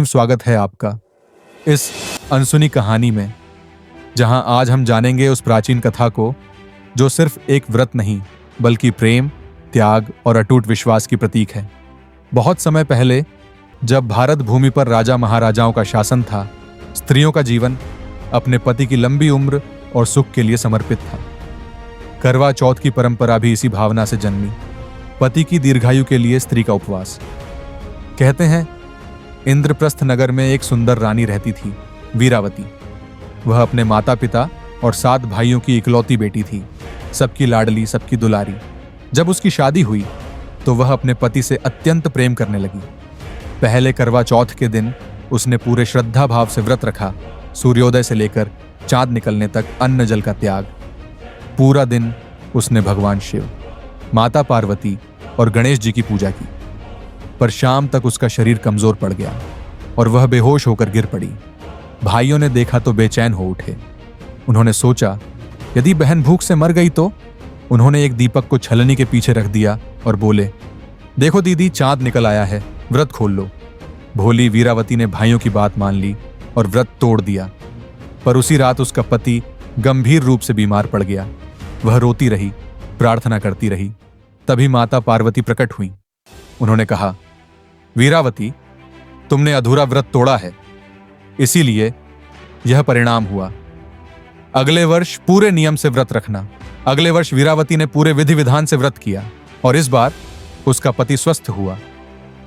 स्वागत है आपका इस अनसुनी कहानी में, जहां आज हम जानेंगे उस प्राचीन कथा को जो सिर्फ एक व्रत नहीं बल्कि प्रेम, त्याग और अटूट विश्वास की प्रतीक है। बहुत समय पहले, जब भारत भूमि पर राजा महाराजाओं का शासन था, स्त्रियों का जीवन अपने पति की लंबी उम्र और सुख के लिए समर्पित था। करवा चौथ की परंपरा भी इसी भावना से जन्मी, पति की दीर्घायु के लिए स्त्री का उपवास। कहते हैं, इंद्रप्रस्थ नगर में एक सुंदर रानी रहती थी, वीरावती। वह अपने माता पिता और 7 भाइयों की इकलौती बेटी थी, सबकी लाडली, सबकी दुलारी। जब उसकी शादी हुई तो वह अपने पति से अत्यंत प्रेम करने लगी। पहले करवा चौथ के दिन उसने पूरे श्रद्धा भाव से व्रत रखा, सूर्योदय से लेकर चांद निकलने तक अन्न जल का त्याग। पूरा दिन उसने भगवान शिव, माता पार्वती और गणेश जी की पूजा की। पर शाम तक उसका शरीर कमजोर पड़ गया और वह बेहोश होकर गिर पड़ी। भाइयों ने देखा तो बेचैन हो उठे। उन्होंने सोचा, यदि बहन भूख से मर गई तो? उन्होंने एक दीपक को छलनी के पीछे रख दिया और बोले, देखो दीदी, चांद निकल आया है, व्रत खोल लो। भोली वीरावती ने भाइयों की बात मान ली और व्रत तोड़ दिया। पर उसी रात उसका पति गंभीर रूप से बीमार पड़ गया। वह रोती रही, प्रार्थना करती रही। तभी माता पार्वती प्रकट हुई। उन्होंने कहा, वीरावती, तुमने अधूरा व्रत तोड़ा है, इसीलिए यह परिणाम हुआ। अगले वर्ष पूरे नियम से व्रत रखना। अगले वर्ष वीरावती ने पूरे विधि विधान से व्रत किया और इस बार उसका पति स्वस्थ हुआ।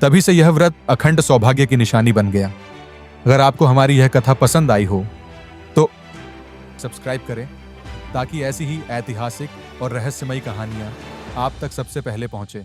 तभी से यह व्रत अखंड सौभाग्य की निशानी बन गया। अगर आपको हमारी यह कथा पसंद आई हो तो सब्सक्राइब करें, ताकि ऐसी ही ऐतिहासिक और रहस्यमयी कहानियां आप तक सबसे पहले पहुंचे।